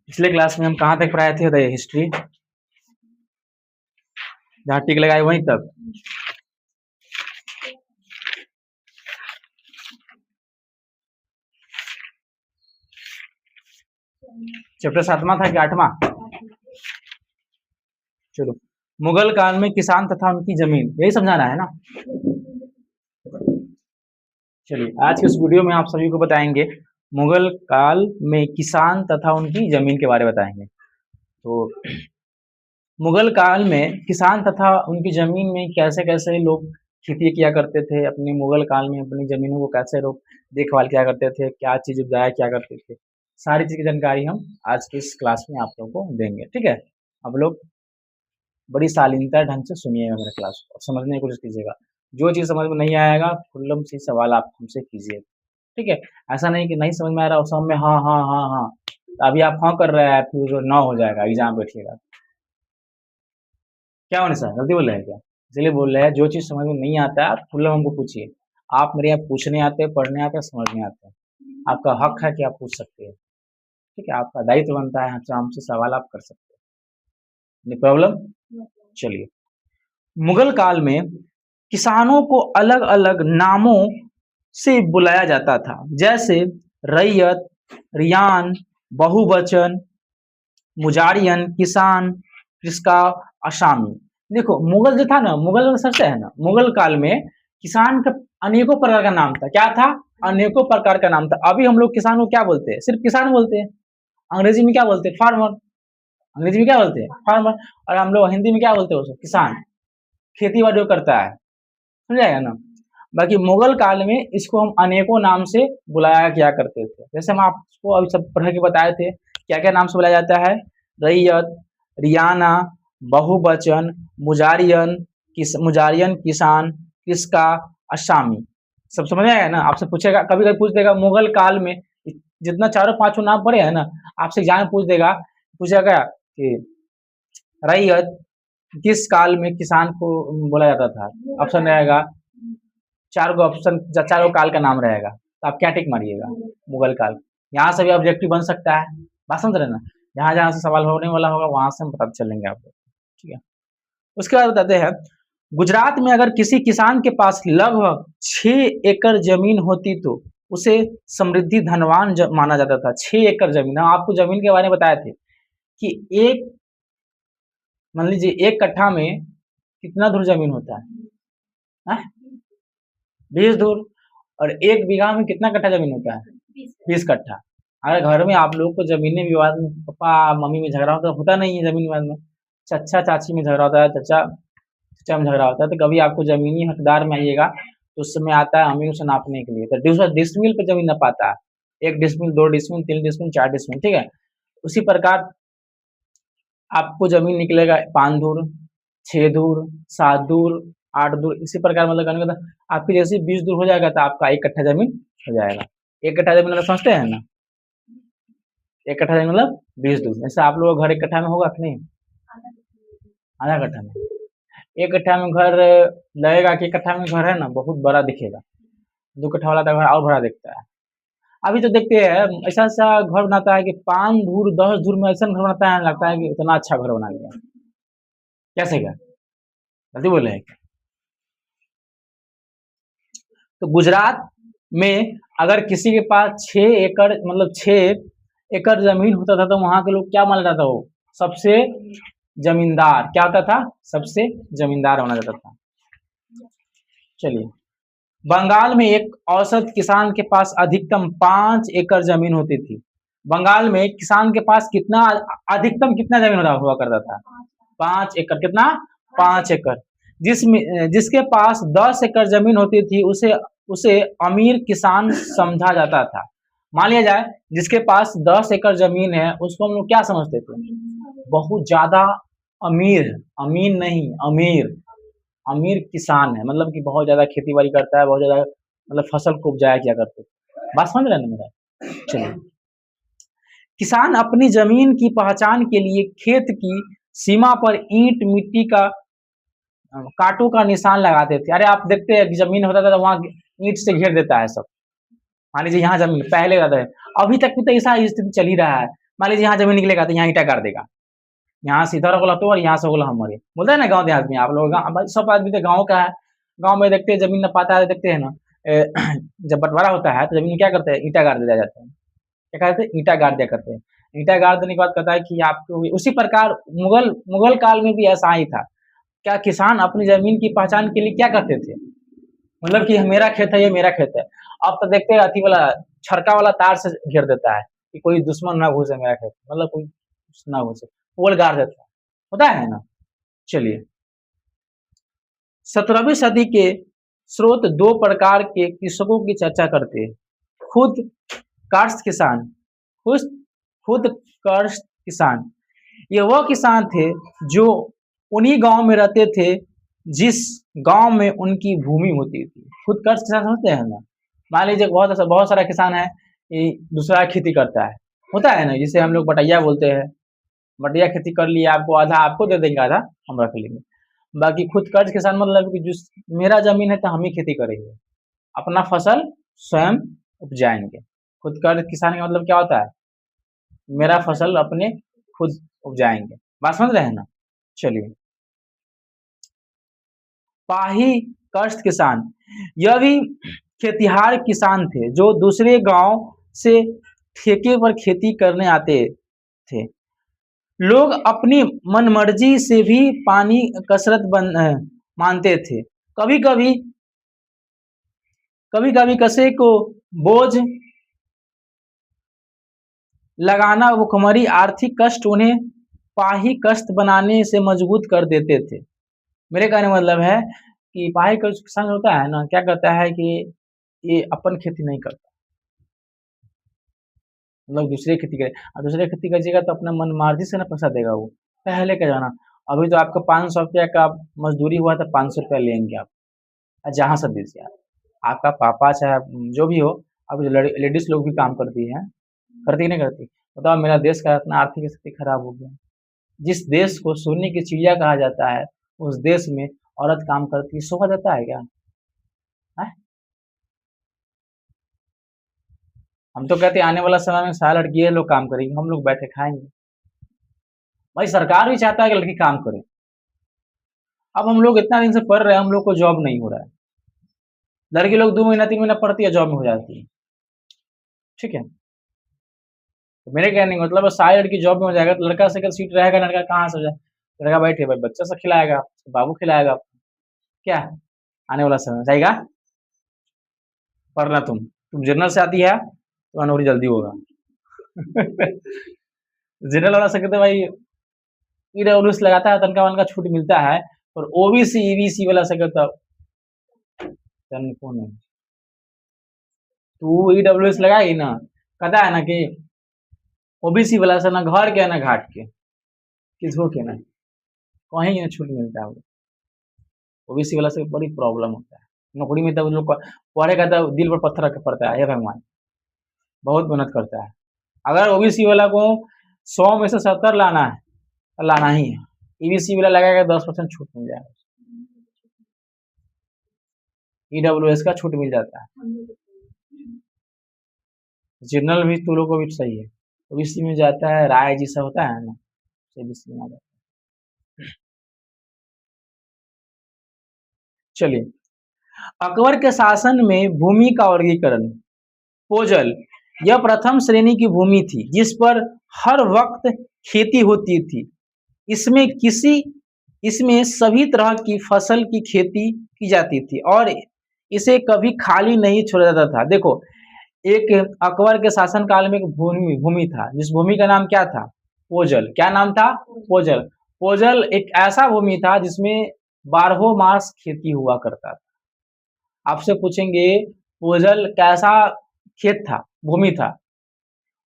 पिछले क्लास में हम कहाँ तक पढ़ाए थे? हिस्ट्री, जहाँ टिक लगाए वहीं तक। चैप्टर 7वां था कि 8वां? चलो, मुगल काल में किसान तथा उनकी जमीन, यही समझाना है ना। चलिए, आज के इस वीडियो में आप सभी को बताएंगे मुगल काल में किसान तथा उनकी जमीन के बारे में बताएंगे। तो मुगल काल में किसान तथा उनकी जमीन में कैसे कैसे लोग खेती किया करते थे, अपने मुगल काल में अपनी जमीनों को कैसे लोग देखभाल किया करते थे, क्या चीज उपजाया क्या करते थे, सारी चीज की जानकारी हम आज की इस क्लास में आप लोगों को देंगे। ठीक है, आप लोग बड़ी शालीनता ढंग से सुनिएगा मेरे क्लास को और समझने की कोशिश कीजिएगा। जो चीज समझ में नहीं आएगा खुल्लम सी सवाल आप हमसे कीजिए। ठीक है, ऐसा नहीं कि नहीं समझ में आ रहा उस समय में हाँ हाँ हाँ हाँ, तो अभी आप हाँ कर रहे हैं फिर ना हो जाएगा एग्जाम बैठिएगा। क्या होने सर, गलती बोल रहे हैं क्या? इसलिए बोल रहे हैं जो चीज समझ में नहीं आता है आप खुल्लम हमको पूछिए। आप मेरे यहाँ पूछने आते हैं, पढ़ने आते हैं, समझने आते हैं, आपका हक है कि आप पूछ सकते हैं। ठीक है, आपका दायित्व बनता है हमसे सवाल आप कर सकते हैं, नो प्रॉब्लम। चलिए, मुगल काल में किसानों को अलग अलग नामों से बुलाया जाता था, जैसे रैयत, रियान, बहुवचन, मुजारियन, किसान, कृषका, असामी। देखो मुगल जो था ना, मुगल में सबसे है ना, मुगल काल में किसान का अनेकों प्रकार का नाम था। क्या था? अनेकों प्रकार का नाम था। अभी हम लोग किसान को क्या बोलते हैं? सिर्फ किसान बोलते हैं। अंग्रेजी में क्या बोलते हैं? फार्मर। अंग्रेजी में क्या बोलते हैं? फार्मर। और हम लोग हिंदी में क्या बोलते हैं? उसको किसान, खेती बाड़ी जो करता है, समझाएगा ना। बाकी मुगल काल में इसको हम अनेकों नाम से बुलाया किया करते थे। जैसे हम आपको अभी सब पढ़ के बताए थे, क्या क्या नाम से बुलाया जाता है? रैयत, रियाना, बहुवचन, मुजारियन, मुजारियन, किसान, किसका, असामी। सब समझ आएगा ना। आपसे पूछेगा, कभी कभी पूछ देगा मुगल काल में जितना चारों पांचों नाम पड़े हैं ना, आपसे एग्जाम में पूछ देगा, पूछेगा कि रैयत किस काल में किसान को बोला जाता था? ऑप्शन रहेगा, चार गो ऑप्शन, चारों काल का नाम रहेगा, तो आप क्या टिक मारिएगा? मुगल काल। यहाँ से भी ऑब्जेक्टिव बन सकता है, बात समझ रहे ना। जहाँ जहाँ से सवाल होने वाला होगा वहां से हम पता चलेंगे आपको। ठीक है, उसके बाद बताते हैं, गुजरात में अगर किसी किसान के पास लगभग 6 एकड़ जमीन होती तो उसे समृद्धि धनवान माना जाता था। 6 एकड़ जमीन, हम आपको जमीन के बारे में बताए थे कि एक, मान लीजिए 1 कट्ठा में कितना धुर जमीन होता है? 20 धुर। और 1 बीघा में कितना कट्ठा जमीन होता है? 20 कट्ठा। अगर घर में आप लोग को जमीनी विवाद में पापा मम्मी में झगड़ा होता नहीं है, जमीन विवाद में चाचा चाची में झगड़ा होता है, चाचा चाचा में झगड़ा होता है, तो कभी आपको जमीनी हकदार में आइएगा तो उस समय आता है अमीन उसे नापने के लिए, तो डिसमिल पे जमीन नपाता है। 1 डिसमिल, 2 डिसमिल, 3 डिसमिल, 4 डिसमिल। ठीक है, उसी प्रकार आपको जमीन निकलेगा 5 धुर, 6 धुर, 7 धुर, 8 धुर, इसी प्रकार मतलब करने का आपकी जैसे 20 धुर हो जाएगा तो आपका 1 कट्ठा जमीन हो जाएगा। 1 कट्ठा जमीन मतलब समझते हैं ना, 1 कट्ठा जमीन मतलब 20 धुर। ऐसा आप लोग घर 1 कट्ठा में होगा कि नहीं? आधा कट्ठा में। 1 कट्ठा में घर लगेगा कि 1 कट्ठा में घर है ना बहुत बड़ा दिखेगा, 2 कट्ठा वाला तो घर और बड़ा दिखता है। अभी तो देखते हैं ऐसा ऐसा घर बनाता है कि 5 धुर 10 धुर में ऐसा घर बनाता है, लगता है कि इतना अच्छा घर बना लिया। कैसे क्या, जल्दी बोले हैं। तो गुजरात में अगर किसी के पास 6 एकड़ मतलब 6 एकड़ जमीन होता था तो वहां के लोग क्या माना जाता था? वो सबसे जमींदार क्या होता था? सबसे जमींदार माना जाता था। चलिए, बंगाल में एक औसत किसान के पास अधिकतम 5 एकड़ जमीन होती थी। बंगाल में किसान के पास कितना, अधिकतम कितना जमीन हुआ करता था? 5 एकड़। कितना? 5 एकड़। जिसके पास 10 एकड़ जमीन होती थी उसे उसे अमीर किसान समझा जाता था। मान लिया जाए जिसके पास 10 एकड़ जमीन है उसको हम लोग क्या समझते थे? बहुत ज्यादा अमीर। अमीर नहीं, अमीर। अमीर किसान है मतलब कि बहुत ज्यादा खेती बाड़ी करता है, बहुत ज्यादा मतलब फसल को उपजाया किया करते थे। बात समझ रहे हैं ना मेरा? चलिए, किसान अपनी जमीन की पहचान के लिए खेत की सीमा पर ईंट मिट्टी का कांटों का निशान लगाते थे। अरे आप देखते हैं जमीन होता था तो वहां ईंट से घेर देता है सब। मान लीजिए यहाँ जमीन पहले रहता है, अभी तक भी तो ऐसा स्थिति चल ही रहा है। मान लीजिए यहाँ जमीन निकलेगा तो यहाँ ईटा गाड़ देगा, यहाँ से इधर होगा तो और यहाँ से होगा हमारे, बोलते हैं ना गाँव देहात में आप लोग, सब आदमी तो गाँव का है, गाँव में देखते हैं जमीन न पाता है, देखते हैं ना जब बंटवारा होता है तो जमीन क्या करते हैं, ईटा गाड़ दिया जाता है, क्या कहते हैं, ईटा गाड़ दिया करते हैं। ईटा गाड़ देने के बाद कहता है कि आपको उसी प्रकार मुगल मुगल काल में भी ऐसा ही था। क्या किसान अपनी जमीन की पहचान के लिए क्या करते थे, मतलब कि मेरा खेत है, ये मेरा खेत है। अब तो देखते हैं अति वाला छड़का वाला तार से घेर देता है कि कोई दुश्मन ना घुसे मेरा खेत, मतलब कोई ना घुसे, पोल गाड़ देता है, होता है ना। चलिए, 17वीं सदी के स्रोत दो प्रकार के कृषकों की चर्चा करते हैं, खुद काश्त किसान, खुद खुद काश्त किसान। ये वह किसान थे जो उन्हीं गांव में रहते थे जिस गांव में उनकी भूमि होती थी। खुद काश्त किसान समझते हैं ना, मान लीजिए बहुत सारा किसान है, ये दूसरा खेती करता है, होता है ना, जिसे हम लोग बटैया बोलते हैं, बटैया खेती कर लिया, आपको आधा आपको दे देंगे, आधा हम रख लेंगे। बाकी खुद कर्ज किसान मतलब कि जिस मेरा जमीन है तो हम ही खेती करेंगे, अपना फसल स्वयं उपजाएंगे। खुद कर्ज किसान का मतलब क्या होता है, मेरा फसल अपने खुद उपजाएंगे, बात समझ रहे हैं ना। चलिए, पाही काश्त किसान, यह भी खेतिहार किसान थे जो दूसरे गांव से ठेके पर खेती करने आते थे। लोग अपनी मनमर्जी से भी पानी कसरत मानते थे। कभी कभी कभी कभी कसे को बोझ लगाना भुखमरी आर्थिक कष्ट उन्हें पाही कष्ट बनाने से मजबूत कर देते थे। मेरे कहने का मतलब है कि पाही कष्ट किसान होता है ना, क्या करता है कि ये अपन खेती नहीं करता, मतलब दूसरे खेती करे, और दूसरे खेती करिएगा तो अपना मन मर्जी से ना पैसा देगा वो, पहले का जाना। अभी तो आपका 500 रुपया का मजदूरी हुआ तो 500 रुपया लेंगे आप, जहाँ से दीजिए आप, आपका पापा चाहे जो भी हो। अब लेडीज लोग भी काम करती हैं, करती कि नहीं करती, बताओ, मेरा देश का इतना आर्थिक स्थिति खराब हो गया। जिस देश को सोने की चिड़िया कहा जाता है, उस देश में औरत काम करती है, शोभा देता है क्या है? हम तो कहते हैं आने वाला समय में सारा लड़कियां लोग काम करेंगे, हम लोग बैठे खाएंगे। भाई सरकार भी चाहता है कि लड़की काम करे। अब हम लोग इतना दिन से पढ़ रहे हैं, हम लोग को जॉब नहीं हो रहा है, लड़की लोग 2 महीना 3 महीना पढ़ती है, जॉब में हो जाती है, ठीक है। तो मेरे कहने का मतलब सारी लड़की जॉब में हो जाएगा तो लड़का से अगर सीट रहेगा, लड़का कहाँ से हो जाए, लड़का बैठे भाई बच्चा से खिलाएगा, बाबू खिलाएगा, क्या आने वाला समय जाएगा। पढ़ना तुम जनरल से आती है तो नौकरी जल्दी होगा जनरल वाला से कहते भाई ईडब्ल्यूएस लगाता है, तनका वनका छूट मिलता है, और ओबीसी ईबीसी वाला से कहता तनको नहीं, तू ईडब्ल्यूएस लगाई ना, कहता है ना कि ओबीसी वाला से ना घर के ना घाट के, किसको के ना कहीं ना छूट मिलता है। ओबीसी वाला से बड़ी प्रॉब्लम होता है नौकरी में, तब लोग पढ़ेगा तब दिल पर पत्थर रख पड़ता है, हे भगवान, बहुत मेहनत करता है। अगर ओबीसी वाला को 100 में से 70 लाना है तो लाना ही है, ईबीसी वाला लगाएगा 10% छूट मिल जाएगा, ईडब्ल्यूएस का छूट मिल जाता है। जनरल भी तू लोग को भी सही है, ओबीसी में जाता है, राय जी सा होता है ना, ओबीसी में आ जाता है। चलिए, अकबर के शासन में भूमि का वर्गीकरण। पोजल, यह प्रथम श्रेणी की भूमि थी जिस पर हर वक्त खेती होती थी। इसमें किसी इसमें सभी तरह की फसल की खेती की जाती थी और इसे कभी खाली नहीं छोड़ा जाता था। देखो, एक अकबर के शासन काल में एक भूमि भूमि था, जिस भूमि का नाम क्या था, पोजल। क्या नाम था, पोजल। पोजल एक ऐसा भूमि था जिसमें 12 मास खेती हुआ करता था। आपसे पूछेंगे पोजल कैसा खेत था, भूमि था,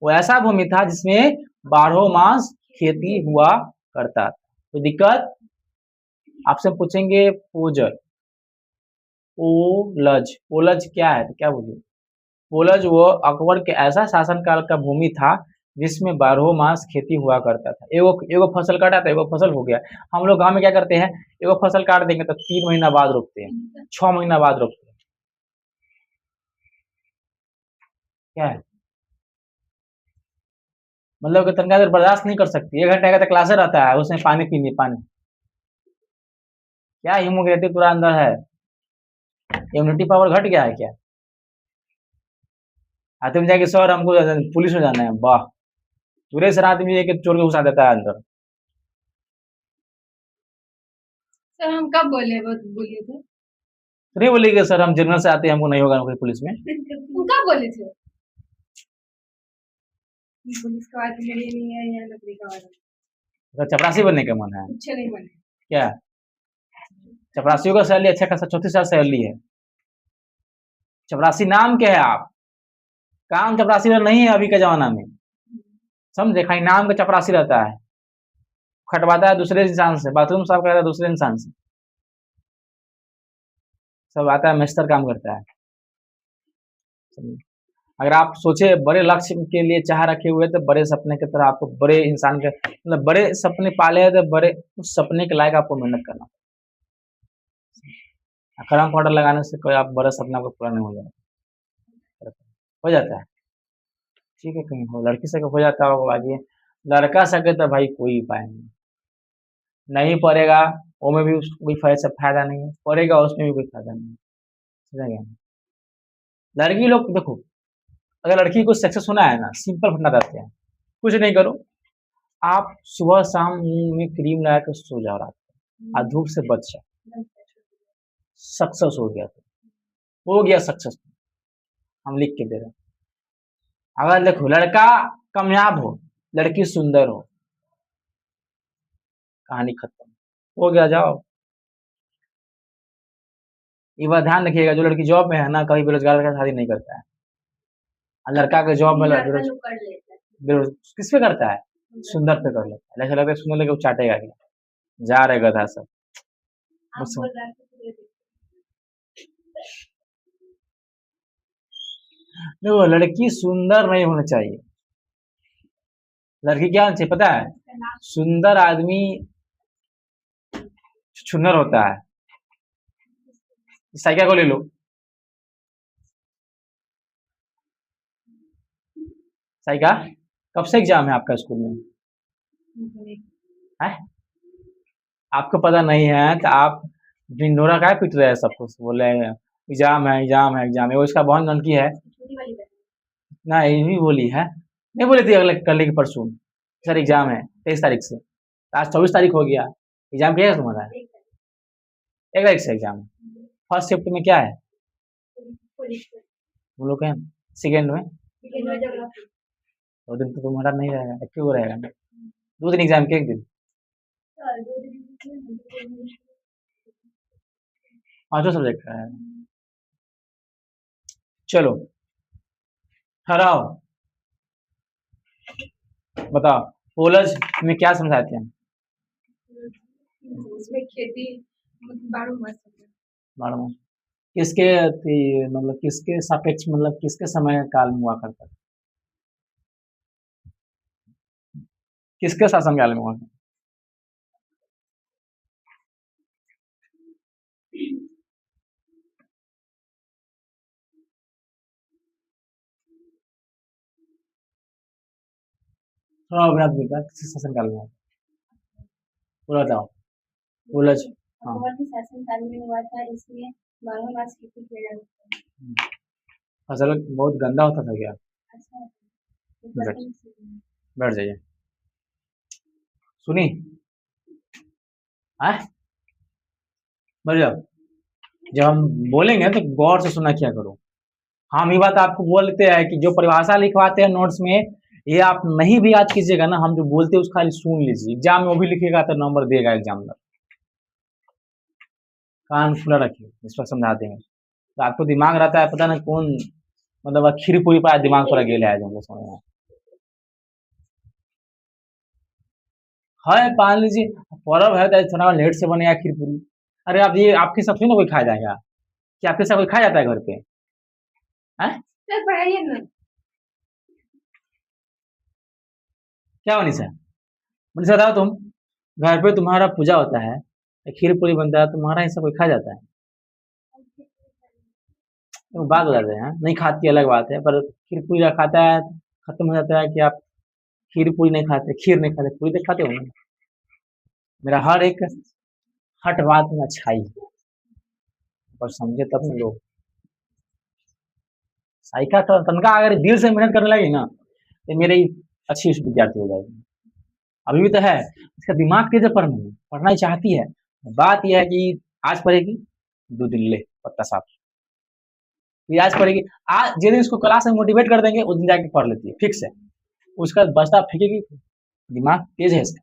वो ऐसा भूमि था जिसमें 12 मास खेती हुआ करता था। तो दिक्कत, आपसे पूछेंगे पोजल, ओलज, ओलज क्या है, तो क्या बोलिए, पोलज वो अकबर के ऐसा शासनकाल का भूमि था जिसमें 12 मास खेती हुआ करता था। एगो एगो फसल काटा था, एगो फसल हो गया। हम लोग गांव में क्या करते हैं, एगो फसल काट देंगे तो 3 महीना बाद रोकते हैं, 6 महीना बाद रोकते हैं, क्या है मतलब कि तनका देर बर्दाश्त नहीं कर सकती, 1 घंटे का तो क्लासे रहता है, उसमें पानी पीनी पानी, क्या ह्यूमोग्रेटी पूरा अंदर है, इम्यूनिटी पावर घट गया है क्या? तुम जाके सर हमको पुलिस में जाना है, वाह, पूरे सर आदमी एक चोर के घुसा देता है अंदर। सर हम कब बोले बोले थे? तो नहीं बोलेगी सर हम जनरल से आते हैं, हमको नहीं होगा नौकरी पुलिस में। तुम कब बोले थे? पुलिस का आदमी नहीं है या नौकरी का आदमी? तो चपरासी बनने का मन है कुछ नहीं बने। क्या? चपरासियों का सैलरी अच्छा खासा 34,000 सैलरी है। चपरासी नाम क्या है आप, काम चपरासी वाला नहीं है अभी के जमाना में, समझे? खाली नाम का चपरासी रहता है, खटवाता है दूसरे इंसान से, बाथरूम साफ करता है दूसरे इंसान से, सब आता है मिस्टर काम करता है। अगर आप सोचे बड़े लक्ष्य के लिए चाह रखे हुए तो बड़े सपने की तरह आपको बड़े इंसान के मतलब बड़े सपने पाले हैं तो बड़े उस सपने के लायक आपको मेहनत करना, खराब पाउडर लगाने से कोई आप बड़ा सपना को पूरा नहीं हो जाता है। ठीक है, कहीं हो लड़की से हो जाता हो आगे, लड़का सके तो भाई कोई उपाय नहीं पड़ेगा, वो में भी उसको कोई फायदा नहीं है, पड़ेगा उसमें भी कोई फायदा नहीं है, समझ गए? लड़की लोग देखो, अगर लड़की को सक्सेस होना है ना, सिंपल फंडा रहते हैं, कुछ नहीं करो, आप सुबह शाम मुंह में क्रीम लगा के सो जाओ रात को, धूप से बच जाओ, सक्सेस हो गया, तो हो गया सक्सेस, हम लिख के दे रहे हैं। अगर देखो लड़का कामयाब हो, लड़की सुंदर हो, कहानी खत्म हो गया, जाओ। ये बात ध्यान रखिएगा, जो लड़की जॉब में है ना, कभी बेरोजगार का शादी नहीं करता है, लड़का के जॉब में किस पे करता है, सुंदर पे कर लेता है, ऐसा लगता है सुंदर लेके वो चाटेगा क्या, जा रहे गधा सब। देखो लड़की सुंदर नहीं होना चाहिए, लड़की क्या होना चाहिए पता है, सुंदर आदमी छुछुन्नर होता है। साइकिल को ले लो, साइका कब से एग्जाम है आपका स्कूल में है? आपको पता नहीं है तो आप ढिंढोरा काय पीट रहे हैं सबको, बोले एग्जाम है एग्जाम है एग्जाम है, वो इसका बहन लड़की है ना, यही बोली है, नहीं बोली थी अगले कल की परसों सर एग्जाम है 23 तारीख से, आज 24 तारीख हो गया, एग्जाम क्या है तुम्हारा? 1 तारीख से एग्जाम है। फर्स्ट शिफ्ट में क्या है हम लोग हैं, सेकेंड में 2 दिन तो तुम्हारा नहीं रहेगा, क्यों रहेगा ना, 2 दिन एग्जाम के 1 दिन, 5 सब्जेक्ट का है। चलो हराओ, बताओ पोलज में क्या समझाते हैं? उसमें खेती 12 मास किसके मतलब किसके सापेक्ष, मतलब किसके समय काल में हुआ करता है, किसके शासन काल में हुआ करता? थोड़ा अभिनाथ बेटा किसके शासन काल में हुआ, पूरा बताओ पोलज। हाँ शासन काल में हुआ था, इसलिए 12 मास खेती किया जाता है। फसल बहुत गंदा होता था क्या? अच्छा बैठ जाइए, सुनी है, बैठ जाओ, जब हम बोलेंगे तो गौर से सुना क्या करो। हम ये बात आपको बोलते हैं कि जो परिभाषा लिखवाते हैं नोट्स में, ये आप नहीं भी याद कीजिएगा ना, हम जो बोलते हैं उसका खाली सुन लीजिए, एग्जाम में वो भी लिखिएगा तो नंबर देगा एग्जामिनर, कान खुला रखिए, इस पर समझा देंगे, तो आपको दिमाग रहता है पता नहीं कौन, मतलब खीर पूरी पर दिमाग पूरा गेला है जो समझ में है। मान लीजिए पर्व है तो थोड़ा लेट से बनेगा खीर पूरी, अरे आप ये आपके साथ ना कोई खा जाएगा, क्या आपके साथ कोई खा जाता है घर पे है? सर पढ़ाइए ना, क्या मनीषा, मनीषा बताओ तुम, घर पे तुम्हारा पूजा होता है, खीर पूरी बनता है, तुम्हारा हिस्सा कोई खा जाता है? तो बात बताते हैं, नहीं खाती अलग बात है, पर खीर पूरी खाता है, खत्म हो जाता है कि आप खीर पूरी नहीं खाते, खीर नहीं खाते, पूरी तो खाते होंगे। मेरा हर एक हट बात में अच्छाई है, पर समझे तब ना लोग। साइका तो तनका अगर दिल से मेहनत करने लगे ना, तो मेरी अच्छी विद्यार्थी हो जाएगी। अभी भी तो है, इसका दिमाग तेज है, पढ़ना ही चाहती है। बात यह है कि आज पढ़ेगी, 2 दिन ले पत्ता साफ, फिर आज पढ़ेगी। आज जिस दिन इसको क्लास में मोटिवेट कर देंगे, उस दिन जाके पढ़ लेती है, फिक्स है। उसका बस्ता फेंकेगी, दिमाग तेज है इसका,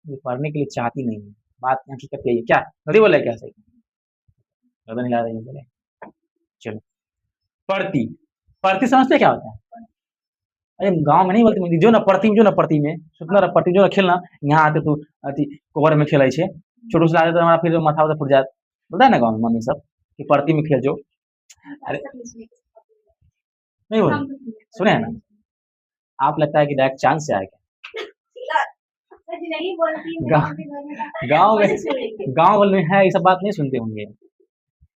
ये पढ़ने के लिए चाहती नहीं है। बात हकीकत यही है। क्या गलती बोला है क्या? सही गलत नहीं ला रही है, बोले चलो। पढ़ती, पढ़ती समझते क्या होता है? अरे गांव में नहीं बोलते, जो ना पढ़ती में, जो ना पढ़ती में सुतना ना पढ़ती, जो ना खेलना यहाँ आते तू अथी कोबर में खेले छे, छोटू से लाते तो हमारा फिर माथा उधर फुट जाए, बोलता है ना गाँव में मम्मी सब कि पढ़ती में खेल जो। अरे नहीं बोले, सुने है ना आप? लगता है कि डायरेक्ट चांस से आएगा नहीं बोलती है, गाँव में, गाँव में है ये सब बात नहीं सुनते होंगे।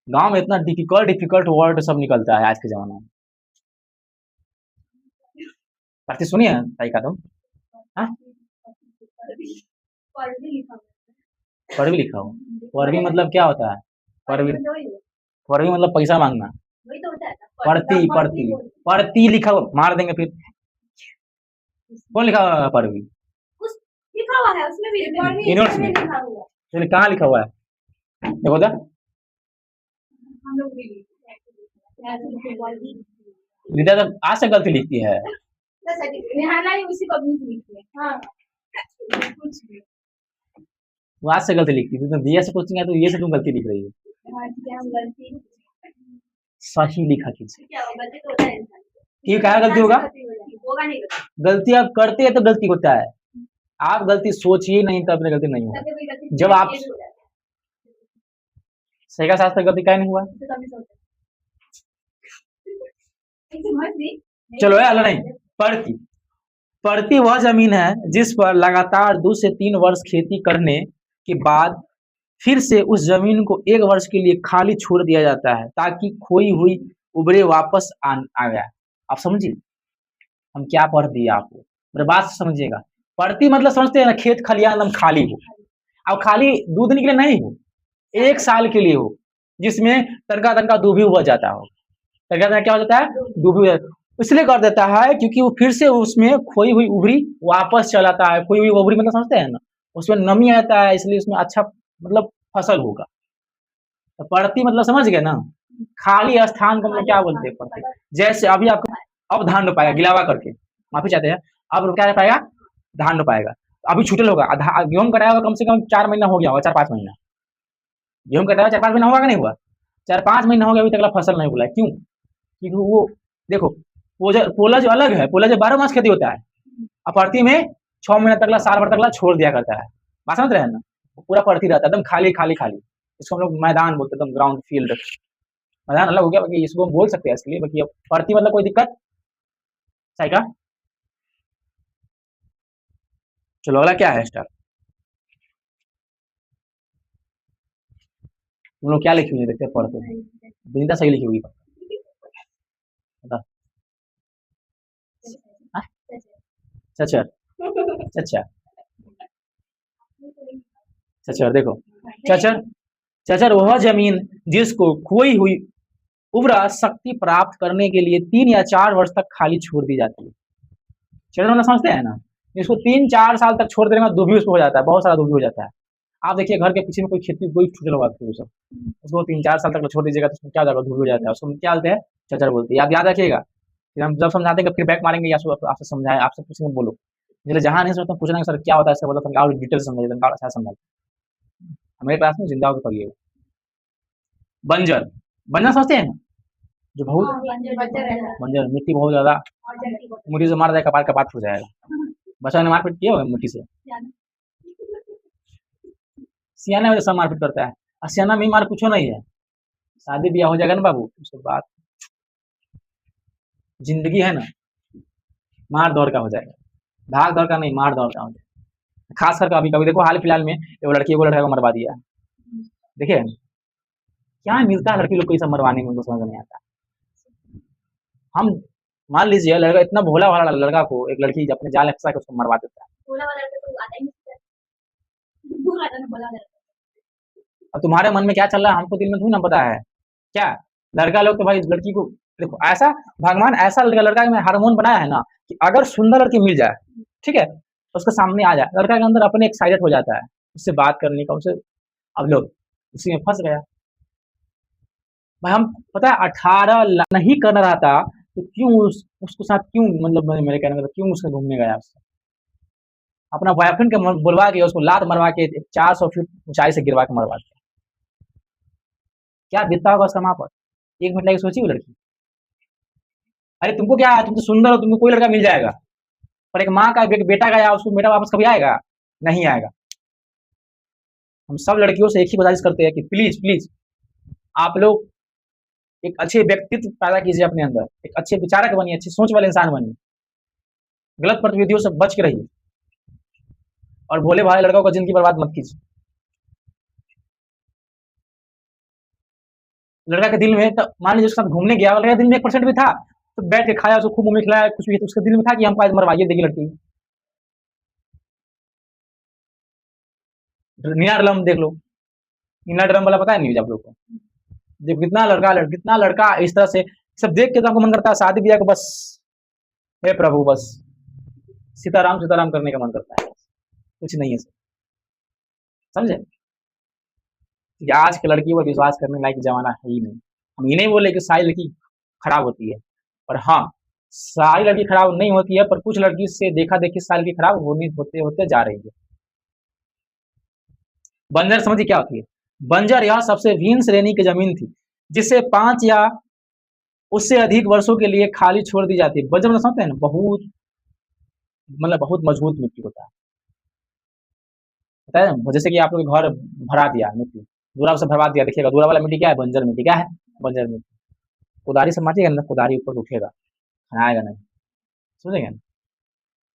गाँव में इतना डिफिकल्ट डिफिकल्ट वर्ड सब निकलता है आज के जमाना में। पढ़ती सुनिए ताई का तुम, हाँ पढ़वी लिखा हो, पढ़वी मतलब क्या होता है? पढ़वी, पढ़वी मतलब पैसा मांगना। पढ़ती पढ़ती पढ़ती लिखा हो, मार देंगे फिर। कौन लिखा हुआ है पढ़वी? लिखा हुआ है उसमें भी, यूनिवर्स में लिखा हुआ फिर कहाँ लिखा हुआ है? देखो तो हम लोग भी विद्या तो आज से गलती लिखती है। निहाना ही उसी को भी लिखती है। हाँ कुछ भी वो आज से गलती लिखती है, तुम दिया से पूछती है तो ये से तुम गलती लिख रही हो। हाँ, क्या हम गलती सही लिखा कीजिए। क्या होगा, गलती तो होता है इंसान से। ये क्या गलती होगा? होगा नहीं होगा। गलती आप करते हैं तो गलती होता है, आप गलती सोचिए नहीं तो अपनी गलती नहीं होगा। जब आप सही का शास्त्र गलती क्या नहीं हुआ? चलो है अल्लाह नहीं। पढ़ती, पढ़ती वह जमीन है जिस पर लगातार 2 से 3 वर्ष खेती करने के बाद फिर से उस जमीन को 1 वर्ष के लिए खाली छोड़ दिया जाता है ताकि खोई हुई उबरे वापस आ गया। आप समझिए हम क्या पढ़ दिए आपको, मेरे बात समझिएगा। पढ़ती मतलब समझते हैं ना, खेत खलियान एकदम खाली हो, अब खाली 2 दिन के लिए नहीं हो, 1 साल के लिए हो, जिसमें तनका तनका दूबी हुआ जाता हो। तनका क्या हो जाता है? दूबी हो, इसलिए कर देता है क्योंकि वो फिर से उसमें खोई हुई उबरी वापस चलाता है। खोई हुई उबरी मतलब समझते हैं ना, उसमें नमी आता है, इसलिए उसमें अच्छा मतलब फसल होगा। तो पढ़ती मतलब समझ गए ना, खाली स्थान को मतलब क्या बोलते हैं? पढ़ती। जैसे अभी आपको अब धान रोपाएगा गिलावा करके, माफी चाहते हैं, अब क्या रोपाएगा? धान रोपाएगा। अभी छूटल होगा, गेहूं कटाया होगा, कम से कम 4 महीना हो गया होगा, 4-5 महीना गेहूं कटाया, 4-5 महीना होगा कि नहीं हुआ? 4-5 महीना हो गया, अभी तक फसल नहीं बोला। क्यों? क्योंकि वो देखो पोला जो अलग है, पोला जो 12 मास खेती होता है, अब पढ़ती में 6 महीना तक, साल भर तक छोड़ दिया करता है। बात समझ रहे हैं ना? पूरा पढ़ती रहता है एकदम खाली खाली खाली, इसको हम लोग मैदान बोलते हैं, एकदम ग्राउंड फील्ड। मैदान अलग हो गया, बाकी इसको हम बोल सकते हैं इसके लिए। बाकी अब पढ़ती मतलब कोई दिक्कत सही का। चलो अगला क्या है स्टार, तुम लोग क्या लिखी हुई देखते पढ़ते हैं? विनीता सही लिखी हुई बता। चचर, चचा, चचर देखो, चचर, चचर वह जमीन जिसको खोई हुई उर्वरा शक्ति प्राप्त करने के लिए 3 या 4 वर्ष तक खाली छोड़ दी जाती है। चलो ना समझते हैं ना, इसको 3-4 साल तक छोड़ देने का दुभी उसको हो जाता है, बहुत सारा दुभी हो जाता है। आप देखिए घर के पीछे में कोई खेती कोई छूटल होगा, सब उसको 3-4 साल तक छोड़ दीजिएगा तो उसमें क्या हो जाएगा? दुभी हो जाता है, उसको क्या बोलते हैं? चचर बोलते हैं। आप याद रखिएगा, फिर हम जब समझाते हैं फिर बैक मारेंगे या आपसे समझाए, आपसे पूछेंगे बोलो, इसलिए जहाँ नहीं समझता पूछना सर क्या होता है, इसका मतलब और डिटेल समझाइए, अच्छा समझाइए। हमारे क्लास में जिंदा होकर पढ़िएगा। बंजर, बंजर समझते हैं ना, जो बहुत बंजर, मिट्टी बहुत ज्यादा, मुट्ठी से मार जाएगा, कपार कपाट फूट जाएगा। बच्चा ने मारपीट किया होगा मिट्टी से, सियाना में सब मारपीट करता है, और सियाना में मार कुछ नहीं है। शादी ब्याह हो जाएगा ना बाबू, उसके बाद जिंदगी है ना, मार दौड़ का हो जाएगा, भाग दौड़ का नहीं, मार दौड़ का हो जाएगा। खास करके अभी कभी देखो हाल फिलहाल में वो लड़की को लड़का को मरवा दिया, देखिए क्या मिलता है लड़की लोग को ये सब मरवाने में, उनको समझ नहीं आता। हम मान लीजिए लड़का इतना भोला भाला लड़का को एक लड़की अपने जाल में फंसा के उसको मरवा देता है। भोला वाला लड़का तो आता ही नहीं, दूर आता ना भोला लड़का। अब तुम्हारे मन में क्या चल रहा है हमको दिल में थोड़ी ना पता है क्या। लड़का लोग तो भाई लड़की को देखो ऐसा, भगवान ऐसा लड़का में हार्मोन बनाया है ना कि अगर सुंदर लड़की मिल जाए, ठीक है, तो उसके सामने आ जाए, लड़का के अंदर अपने एक्साइटेड हो जाता है उससे बात करने का, उससे। अब लोग उसी में फंस गया भाई। हम पता है 18 नहीं करना रहता तो क्यों उसके साथ क्यों, मतलब मेरे कहने का क्यों उसके घूमने गया उससे, अपना बॉयफ्रेंड के बुलवा के उसको लात मरवा के 400 फीट ऊंचाई से गिरवा के मरवा दिया। क्या बीतता होगा उसका वहां पर, एक मिनट लगे सोची वो लड़की। अरे तुमको क्या है, तुम तो सुंदर हो, तुमको कोई लड़का मिल जाएगा, पर एक माँ का बेटा गया उसको बेटा वापस कभी आएगा, नहीं आएगा। हम सब लड़कियों से एक ही गुजारिश करते हैं कि प्लीज प्लीज आप लोग एक अच्छे व्यक्तित्व पैदा कीजिए अपने अंदर, एक अच्छे विचारक बनिए, अच्छी सोच वाले इंसान बनिए, गलत गतिविधियों से बच के रहिए और भोले भाले लड़कों का जिंदगी बर्बाद मत कीजिए। लड़का के दिल में तो मान लीजिए उसके साथ घूमने गया, लड़का दिल में 1% भी था तो बैठ के खाया, उसको खूब मुंह में खिलाया, कुछ भी, तो उसके दिल में था कि हमको आज मरवाइए देगी लड़की। नीला ड्रम देख लो, नीला ड्रम वाला पता है न्यूज आप लोग को, जब कितना लड़का इस तरह से सब देख के तो आपको मन करता है शादी ब्याह को बस, हे प्रभु बस सीताराम सीताराम करने का मन करता है, कुछ नहीं है सर, समझे। कि आज की लड़की पर विश्वास करने लायक जमाना है ही नहीं। हम ये नहीं बोले कि सारी लड़की खराब होती है, पर हाँ सारी लड़की खराब नहीं होती है, पर कुछ लड़की से देखा देखी सारी लड़की खराब होने होते होते जा रही है। बंजर समझिए क्या होती है, बंजर यह सबसे हीन श्रेणी की जमीन थी जिसे 5 या उससे अधिक वर्षों के लिए खाली छोड़ दी जाती है। बंजर मतलब समझते हैं ना, बहुत मतलब बहुत मजबूत मिट्टी होता है, पता है ना? जैसे कि आप लोग घर भरा दिया मिट्टी, दूरा से भरवा दिया, देखिएगा दूरा वाला मिट्टी क्या है, बंजर मिट्टी। क्या है, बंजर मिट्टी। कुदारी से मारिएगा ना, कुदारी ऊपर उठेगा, आएगा नहीं, समझेंगे ना।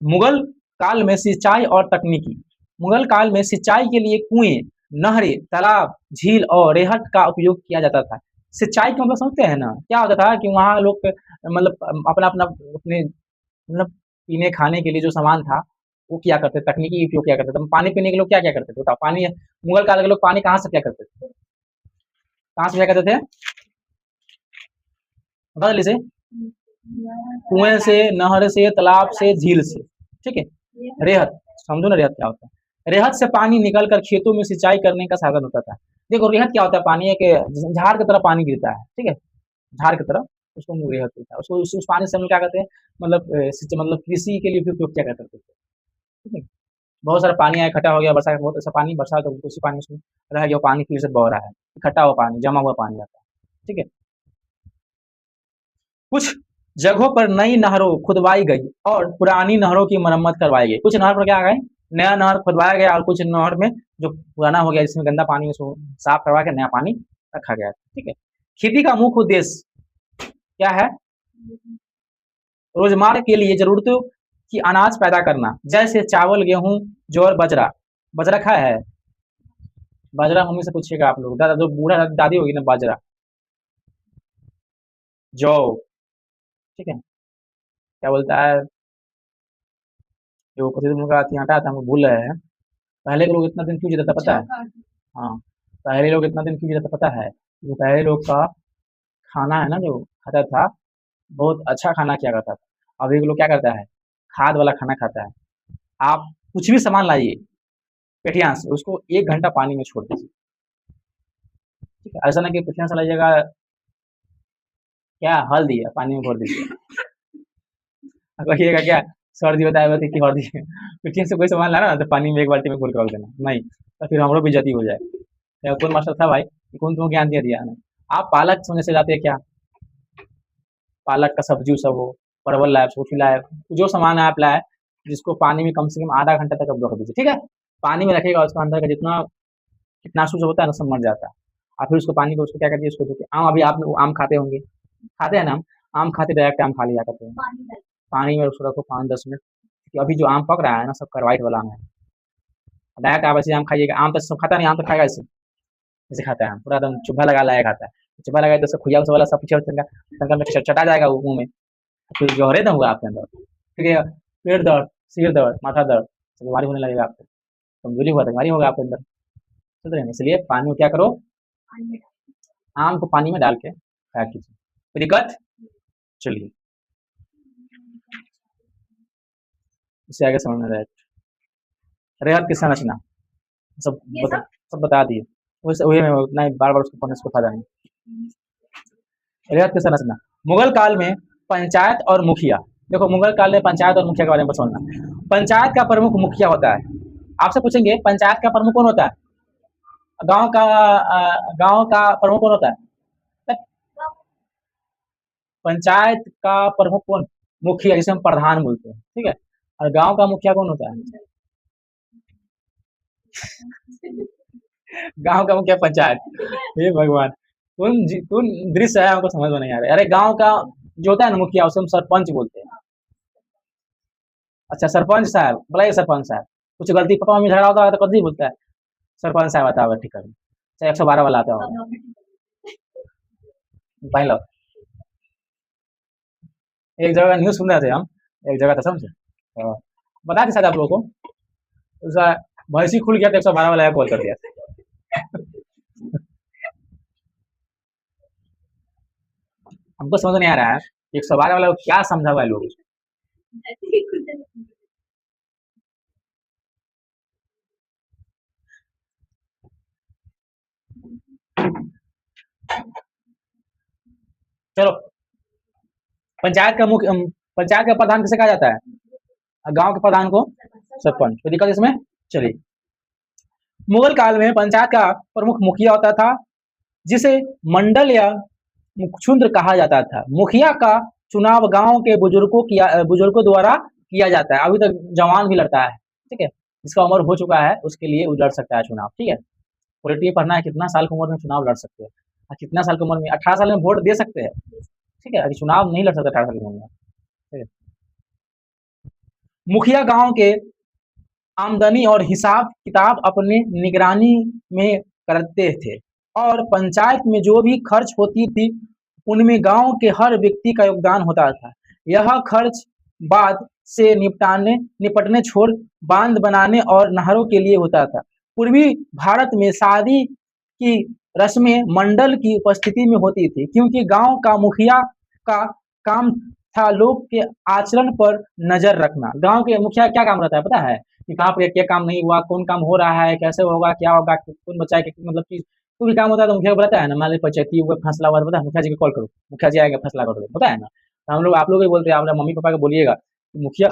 मुगल काल में सिंचाई और तकनीकी, मुगल काल में सिंचाई के लिए कुएं, नहरें, तालाब, झील और रेहट का उपयोग किया जाता था। सिंचाई का मतलब समझते हैं ना, क्या होता था कि वहाँ लोग मतलब अपना अपना अपने मतलब पीने खाने के लिए जो सामान था वो क्या करते, तकनीकी उपयोग क्या करते थे। पानी पीने के लोग क्या क्या करते थे बताओ, पानी मुगल काल के लोग पानी कहाँ से क्या करते थे, कहाँ से क्या करते थे बता लीजिए, कुएं से, नहर से, तालाब से, झील से, ठीक है। रेहत समझो ना, रेहत क्या होता है, रेहत से पानी निकल कर खेतों में सिंचाई करने का साधन होता था। देखो रेहत क्या होता है, पानी एक झाड़ की तरह पानी गिरता है, ठीक है, झाड़ की तरह, उसको रेहत होता है। उसको उस पानी से हम क्या करते हैं, मतलब कृषि के लिए भी उपयोग क्या करते थे, ठीक है। बहुत सारा पानी है, इकट्ठा हो गया, बरसात का बहुत ऐसा पानी, बरसात हो उसी पानी उसमें रह गया, पानी फिर से बह रहा है, इकट्ठा हुआ पानी, जमा हुआ पानी आता है, ठीक है। कुछ जगहों पर नई नहरों खुदवाई गई और पुरानी नहरों की मरम्मत करवाई गई। कुछ नहर पर क्या आ गए, नया नहर खुदवाया गया और कुछ नहर में जो पुराना हो गया जिसमें गंदा पानी है उसको साफ करवा के नया पानी रखा गया, ठीक है। खेती का मुख्य उद्देश्य क्या है, रोजमर्रा के लिए जरूरतों की अनाज पैदा करना, जैसे चावल, गेहूं, ज्वार, बजरा। बजरा खाया है, बाजरा मम्मी से पूछिएगा आप लोग, दादा जो बूढ़ा दादी होगी ना, बाजरा, जौ, ठीक है। क्या बोलता है जो पति का आटा आता है, हम भूल रहे हैं। पहले के लोग इतना दिन क्यों जीता था पता है, हाँ पहले लोग इतना दिन क्यों जीता था पता है, जो पहले लोग का खाना है ना जो खाता था, बहुत अच्छा खाना किया करता था। अभी के लोग क्या करता है, खाद वाला खाना खाता है। आप कुछ भी सामान लाइए पेटियां से, उसको 1 घंटा पानी में छोड़ दीजिए, ठीक है। ऐसा ना कि पेटियां से लाइएगा, क्या हल्दी है पानी में घोर दीजिए, कहिएगा क्या सर्दी बताए हुए थे कि हल्दी पेटियां से कोई सामान लाना ना तो पानी में 1 बाल्टी में घोर के रख देना, नहीं तो फिर हमरो बेइज्जती हो जाए। या कौन मास्टर था भाई, कौन तुमको ज्ञान दिया दिया है। आप पालक सोने से जाते हैं क्या, पालक का सब्जी सब हो, परवल लाए, सूखी लाए, जो सामान है आप लाए, जिसको पानी में कम से कम आधा घंटा तक आप रख दीजिए, ठीक है। पानी में रखेगा, उसका अंदर का जितना कीटनाशु जो होता है ना सब मर जाता है। और फिर उसको पानी को उसको क्या करिए, उसको धो के आम, अभी आप लोग आम खाते होंगे, खाते हैं ना आम खाते डायरेक्ट आम खा लिया करते हैं, पानी में उसको रखो 5-10 मिनट, क्योंकि अभी जो आम पक रहा है ना सब करवाइट वाला आम है। डायरेक्ट आप ऐसे आम खाइएगा, आम तो सब खाता नहीं, आम तो खाएगा ऐसे, जैसे खाता है आम पूरा एकदम चुभा लगा लाया खाता है, चुभा लगाए तो सब खुया वाला सब पीछे चटा जाएगा वो मुंह में, फिर जौहरे ना हुआ आपके अंदर, ठीक है, पेट दर्द, सिर दर्द, माथा दर्द, तो बीमारी होने लगेगा आपको, कमजोरी हुआ तो बीमारी होगा आपके अंदर, समझ रहे हैं? इसलिए पानी में क्या करो, पानी में आम को पानी में डाल के खाया कीजिए, कोई दिक्कत? चलिए इससे आगे समझ में आएगा। रेहत किसका नचना, सब ये बता, सब सब बता दिए, वैसे वही में उतना ही बार बार उसको पढ़ने से फायदा नहीं। रेहत किसका नचना, मुगल काल में पंचायत और मुखिया, देखो मुगल काल में पंचायत और मुखिया के बारे में समझना। पंचायत का प्रमुख मुखिया होता है, आपसे पूछेंगे पंचायत का प्रमुख कौन होता है, गांव का प्रमुख कौन होता है, पंचायत का प्रमुख कौन, मुखिया जिसे हम प्रधान बोलते हैं, ठीक है, और गांव का मुखिया कौन होता है, गांव का मुखिया पंचायत, हे भगवान, कौन दृश्य है हमको समझ में नहीं आ रहा है। अरे गांव का जो होता है ना मुखिया, उसे हम सरपंच बोलते हैं। अच्छा सरपंच साहब, बुलाइए सरपंच साहब, कुछ गलती पापा में झगड़ा होता है तो कभी बोलता है सरपंच साहब आता होगा, ठीक है, चाहे 112 वाला आता होगा, पहले एक जगह न्यूज सुन रहे थे हम, एक जगह था समझे, बता दी शायद आप लोगों को, उसका भैंसी खुल गया तो 112 वाला कॉल कर दिया, हमको समझ नहीं आ रहा है 112 वाला को क्या समझा हुआ है लोग, चलो पंचायत का मुख्य पंचायत का प्रधान किसे कहा जाता है, गांव के प्रधान को सरपंच, कोई दिक्कत इसमें? चलिए मुगल काल में पंचायत का प्रमुख मुखिया होता था, जिसे मंडल या मुखचुंद्र कहा जाता था। मुखिया का चुनाव गांव के बुजुर्गों द्वारा किया जाता है, अभी तक जवान भी लड़ता है, ठीक है, जिसका उम्र हो चुका है उसके लिए वो लड़ सकता है चुनाव, ठीक है, पॉलिटी पढ़ना है, कितना साल की उम्र में चुनाव लड़ सकते हैं, कितना साल की उम्र में, 18 साल में वोट दे सकते हैं, ठीक है, अभी चुनाव नहीं लड़ सकते 18 साल की उम्र में, ठीक है। मुखिया गांव के आमदनी और हिसाब किताब अपने निगरानी में करते थे, और पंचायत में जो भी खर्च होती थी उनमें गांव के हर व्यक्ति का योगदान होता था। यह खर्च बाद से निपटने छोड़ बांध बनाने और नहरों के लिए होता था। पूर्वी भारत में शादी की रस्में मंडल की उपस्थिति में होती थी, क्योंकि गांव का मुखिया का काम था लोग के आचरण पर नजर रखना। गांव के मुखिया क्या काम रहता है पता है, कि कहाँ पे क्या काम नहीं हुआ, कौन काम हो रहा है, कैसे होगा, क्या होगा, कौन बच्चा है, मतलब कि कोई भी काम होता है तो मुखिया को बताता है ना, मान लीजिए पंचायती हुआ फैसला हुआ, पता है मुखिया जी को कॉल करो, मुखिया जी आएगा फैसला कर दो, पता है ना, तो हम लोग आप लोग भी बोलते हैं, आप मम्मी पापा को बोलिएगा मुखिया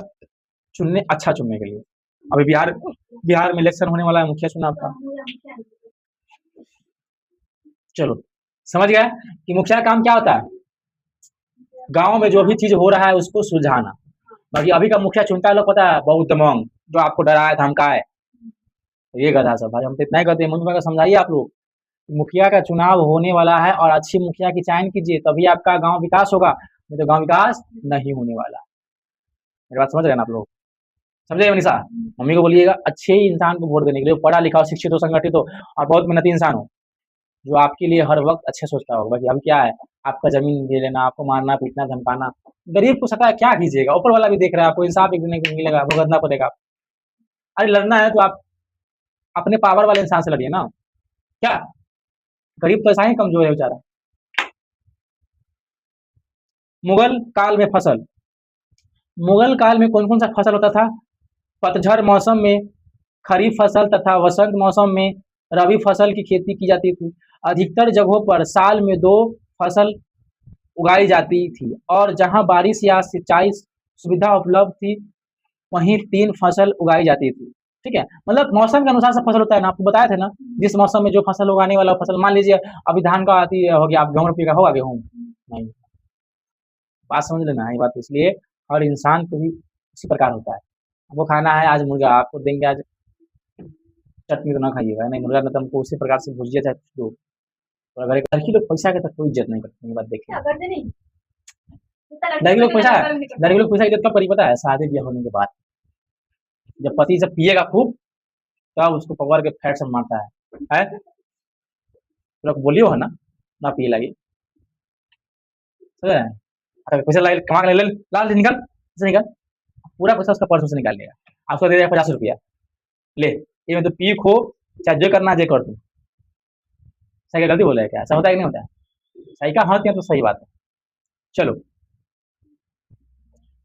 चुनने, अच्छा चुनने के लिए। अभी बिहार में इलेक्शन होने वाला है, मुखिया चुनाव का, चलो समझ गया कि मुखिया का काम क्या होता है, गांव में जो भी चीज हो रहा है उसको सुलझाना। बाकी अभी का मुखिया चुनता है लोग पता है, बहुत दमंग, जो आपको डराए धमकाए, तो ये गधा सब भाई, हम तो इतना ही कहते हैं, मम्मी पापा को समझाइए आप लोग, मुखिया का चुनाव होने वाला है और अच्छी मुखिया की चयन कीजिए, तभी आपका गांव विकास होगा, नहीं तो गांव विकास नहीं होने वाला। मेरी बात समझ रहे हैं ना आप लोग, समझे मनीषा? मम्मी को बोलिएगा अच्छे इंसान को वोट देने के लिए, पढ़ा लिखा हो, शिक्षित हो, संगठित हो और बहुत मेहनती इंसान हो, जो आपके लिए हर वक्त अच्छे सोचता होगा। बाकी हम क्या है, आपका जमीन ले लेना, आपको मारना पीटना धमकाना, गरीब को सता क्या कीजिएगा, ऊपर वाला भी देख रहा है, आपको इंसाफ एक दिन मिलेगा, भुगतना पड़ेगा। अरे लड़ना है तो आप अपने पावर वाले इंसान से लड़िए ना, क्या गरीब तो ऐसा ही कमजोर है बेचारा। मुगल काल में फसल, मुगल काल में कौन कौन सा फसल होता था, पतझड़ मौसम में खरीफ फसल तथा वसंत मौसम में रबी फसल की खेती की जाती थी। अधिकतर जगहों पर साल में दो फसल उगाई जाती थी, और जहां बारिश या सिंचाई सुविधा उपलब्ध थी वहीं 3 फसल उगाई जाती थी, ठीक है, मतलब मौसम के अनुसार सब फसल होता है ना, आपको बताया थे ना, जिस मौसम में जो फसल उगाने वाला फसल, मान लीजिए अभी धान का आती हो गया, आप गेहूँ रोपिएगा, होगा गेहूँ नहीं, बात समझ लेना, ये बात इसलिए हर इंसान को भी इसी प्रकार होता है। आपको खाना है आज मुर्गा, आपको देंगे आज चटनी तो ना खाइएगा, नहीं मुर्गा, तो हमको उसी प्रकार से भुजिया चाहे कुछ दो, और अगर एक लड़की लोग पैसा के तो कोई इज्जत नहीं करते, ये बात देखिए, लड़की लोग पैसा, लड़की लोग पैसा की इज्जत कब करी पता है, शादी ब्याह होने के बाद, जब पति जब पिएगा खूब तब उसको पकड़ के फैट से मारता है, लोग बोलियो है ना, ना पिए लगी, समझ रहे हैं? आता पैसा कमा के ले लाल निकल से निकल, पूरा पैसा उसका पर्स से निकाल लिया, आपको दे दिया 50 रुपया, ले ये में तो पी खो चाहे जो करना जे कर तू। सही का गलती बोला है क्या? ऐसा होता है कि नहीं होता है? सही का हाँ तो सही बात है। चलो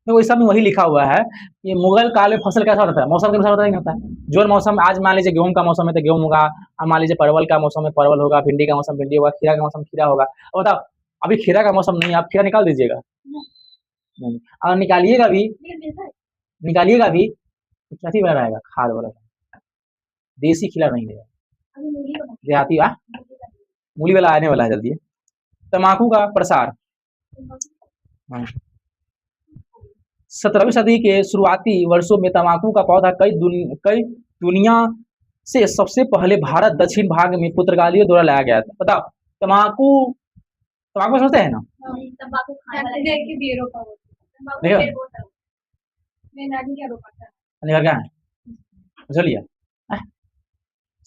तो इस सब में वही लिखा हुआ है कि मुगल काल में फसल कैसा होता है, मौसम के अनुसार होता है नहीं होता है। जो मौसम आज मान लीजिए गेहूं का मौसम है तो गेहूं होगा, अब मान लीजिए परवल का मौसम है परवल होगा, भिंडी का मौसम भिंडी होगा, खीरा का मौसम खीरा होगा। अब बताओ अभी खीरा का मौसम नहीं है, आप खीरा निकाल दीजिएगा नहीं, और निकालिएगा भी तो क्या वाला रहेगा, खाद वाला, देसी खीरा नहीं रहेगा, देहाती मूली वाला आने वाला है जल्दी। तम्बाकू का प्रसार, हाँ। 17वीं सदी के शुरुआती वर्षों में तम्बाकू का पौधा कई दुनिया से सबसे पहले भारत दक्षिण भाग में पुर्तगालियों द्वारा लाया गया था। बताओ तम्बाकू तम्बाकू समझते हैं ना? तंबाकू खाने के बेरों का होता है, तंबाकू देखो पेड़ होता है, मैं नानी क्या रोपाता है। नानी घर का है चलिए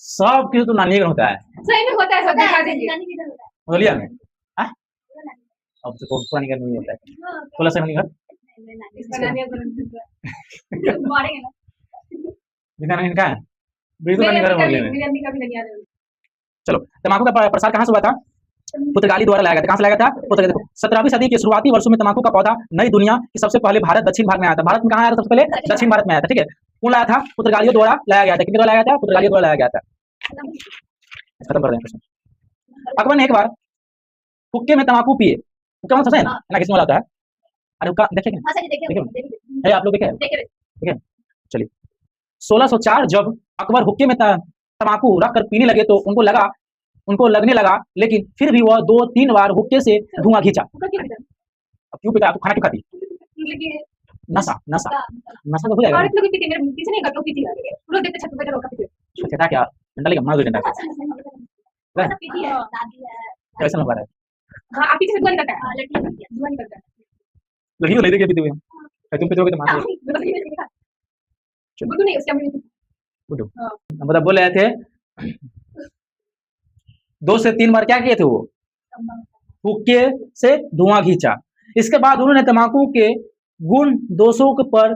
सब किसी तो नानी घर होता है, सही में होता है, सब दिखा देंगे। नानी किधर होता है? बोलिए में अब तो पुरानी घर नहीं होता है, थोड़ा सा नानी घर इसका नानी घर मारेंगे ना, जितना नानी का है बिल्कुल नानी घर बोल रहे मेरी अम्मी का भी नहीं याद है। चलो तम्बाकू का प्रसार कहाँ से हुआ था? पुर्तगाली द्वारा लाया गया था। कहाँ से लाया गया था? पुर्तगाली। देखो 17वीं सदी के शुरुआती वर्षों में तम्बाकू का पौधा नई दुनिया की सबसे पहले भारत दक्षिण भाग में आया था। भारत में कहाँ आया था सबसे पहले? दक्षिण भारत में आया था, ठीक है। कौन लाया था? पुर्तगालियों द्वारा लाया गया था। किसके द्वारा लाया गया था? पुर्तगालियों द्वारा लाया गया था। खत्म कर दें प्रश्न। अकबर ने एक बार हुक्के में तम्बाकू पिए, हुक्का मतलब समझे ना किसमें होता है? अरे हुक्का देखे क्या? आप लोग देखे? ठीक है चलिए 1604 जब अकबर हुक्के में तम्बाकू रख कर पीने लगे तो उनको लगने लगा, लेकिन फिर भी वह 2-3 बार हुक्के से धुआं खींचा। अब क्यों पीता? खाना क्यों खाती? नशा नशा नशा तो हो जाएगा। छेटा क्या डंडा लेके मार दो डंडा कैसे लगा रहा है? हाँ आप पीछे से धुआं निकलता है, धुआं निकलता है, लड़की तो नहीं देखी पीते हुए, तुम पीते होगे तो मार दो। बुद्धू नहीं उसके अम्मी बुद्धू मतलब बोल रहे थे 2 से 3 बार क्या किए थे वो? हुक्के से धुआं खींचा। इसके बाद उन्होंने तम्बाकू के गुण दोषों पर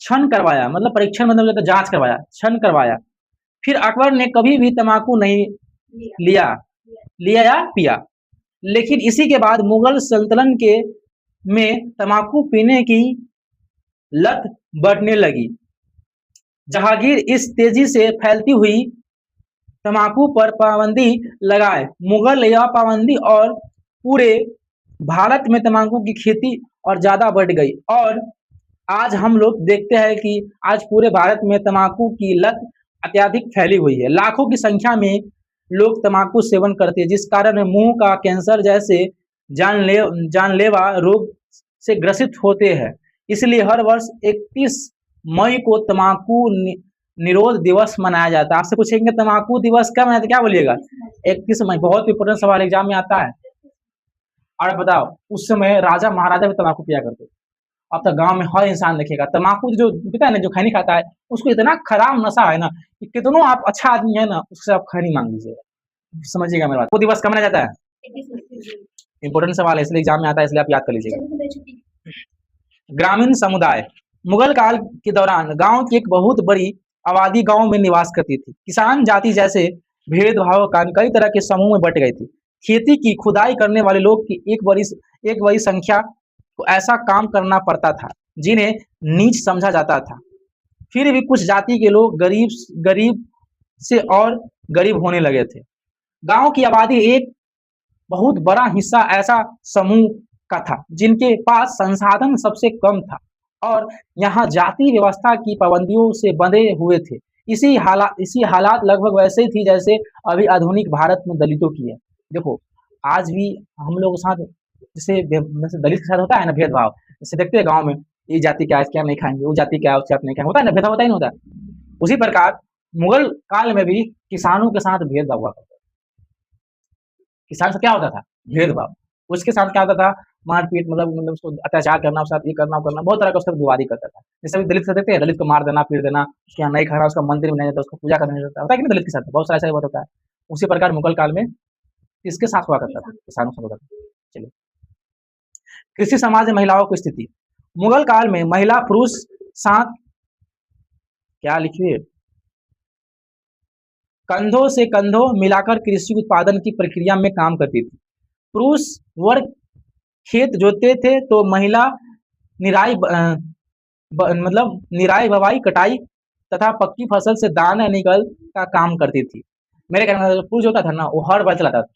छन करवाया, मतलब परीक्षण मतलब जांच करवाया, छन करवाया। फिर अकबर ने कभी भी तम्बाकू नहीं लिया या पिया। लेकिन इसी के बाद मुगल सल्तनत के में तम्बाकू पीने की लत बढ़ने लगी। जहांगीर इस तेजी से फैलती हुई तम्बाकू पर पाबंदी लगाए। मुगल यह पाबंदी और पूरे भारत में तम्बाकू की खेती और ज्यादा बढ़ गई और आज हम लोग देखते हैं कि आज पूरे भारत में तम्बाकू की लत अत्यधिक फैली हुई है। लाखों की संख्या में लोग तम्बाकू सेवन करते हैं, जिस कारण मुंह का कैंसर जैसे जानलेवा रोग से ग्रसित होते हैं। इसलिए हर वर्ष 31 मई को तम्बाकू निरोध दिवस मनाया जाता है। आपसे पूछेंगे तम्बाकू दिवस कब मनाते, क्या बोलिएगा? 31 मई। बहुत इंपोर्टेंट सवाल एग्जाम में आता है। और बताओ उस समय राजा महाराजा भी तम्बाकू पिया करते। अब तक गांव में हर इंसान देखेगा तम्बाकू जो पीता है ना, जो खैनी खाता है, उसको इतना खराब नशा है ना कि कितनों आप अच्छा आदमी है ना उससे आप खैनी मांग लीजिएगा। समझिएगा मेरी बात। वो दिवस कब मनाया जाता है? इंपोर्टेंट सवाल है इसलिए एग्जाम में आता है, इसलिए आप याद कर लीजिएगा। ग्रामीण समुदाय। मुगल काल के दौरान गांव की एक बहुत बड़ी आबादी गांव में निवास करती थी। किसान जाति जैसे भेदभाव का कई तरह के समूह में बट गई थी। खेती की खुदाई करने वाले लोग की एक बड़ी संख्या को ऐसा काम करना पड़ता था जिन्हें नीच समझा जाता था। फिर भी कुछ जाति के लोग गरीब से और गरीब होने लगे थे। गांव की आबादी एक बहुत बड़ा हिस्सा ऐसा समूह का था जिनके पास संसाधन सबसे कम था और यहाँ जाति व्यवस्था की पाबंदियों से बंधे हुए थे। इसी हालात लगभग वैसे ही थी जैसे अभी आधुनिक भारत में दलितों की है। देखो आज भी हम लोग के साथ जैसे दलित के साथ होता है ना भेदभाव, जैसे देखते हैं गांव में ये जाति क्या है इसके हम नहीं खाएंगे, वो जाति क्या है उसके आप नहीं खाएंगे, होता है ना भेदभाव, होता ही नहीं होता। उसी प्रकार मुगल काल में भी किसानों के साथ भेदभाव हुआ करता था। किसान से क्या होता था? भेदभाव। उसके साथ क्या होता था? मारपीट, मतलब उसको अत्याचार करना, उसके साथ ये करना करना, बहुत तरह का उसका विवादी करता था। जैसे भी दलित से देखते हैं, दलित को मार देना, पीट देना, उसके यहाँ नहीं खाना, उसका मंदिर में नहीं जाता, उसको पूजा करने नहीं जाता, होता है कि नहीं दलित के साथ बहुत सारा ऐसा होता है। उसी प्रकार मुगल काल में इसके साथ हुआ करता था, किसानों से होता था। चलिए कृषि समाज में महिलाओं की स्थिति। मुगल काल में महिला पुरुष साथ क्या लिखिए कंधों से कंधों मिलाकर कृषि उत्पादन की प्रक्रिया में काम करती थी। पुरुष वर्ग खेत जोतते थे तो महिला निराई मतलब निराई बवाई कटाई तथा पक्की फसल से दाना निकल का काम करती थी। मेरे कहने का मतलब पुरुष होता था ना वो हर बार चलाता था,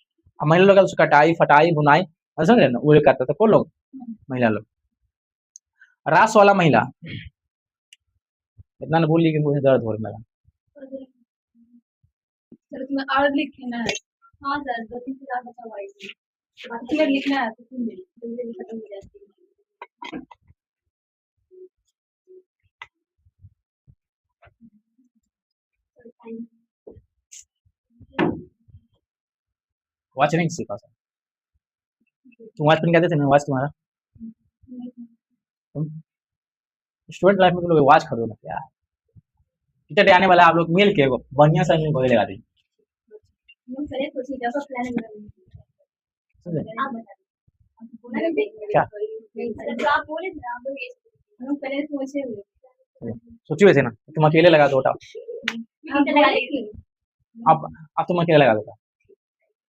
और महिला लोग उसकी कटाई फटाई बुनाई समझ रहे ना वो करता था। कौन लोग? महिला लोग। रास वाला महिला इतना न बोलिए कि मुझे दर्द हो रहा है। सर उसमें और लिखना है। हाँ सर 2-3 से ज़्यादा बचा हुआ है इसमें। बाकी लिखना है तो फिर जल्दी खत्म हो जाती है। वॉच नहीं सीखा सर। तुम वॉच पहन के आते थे ना, वॉच तुम्हारा तुम स्टूडेंट लाइफ में तुम लोग वॉच खरीदो ना क्या। टीचर डे आने वाला है, आप लोग मिल के बढ़िया सा घोड़े लगा दीजिए। हम पहले सोची जब प्लान बना समझे? आप बता क्या तो आप बोले थे आप लोग हम पहले सोचे हुए सोची वैसे ना तुम अकेले लगा दो। हम लगा लेंगे अब तुम अकेले लगा दो।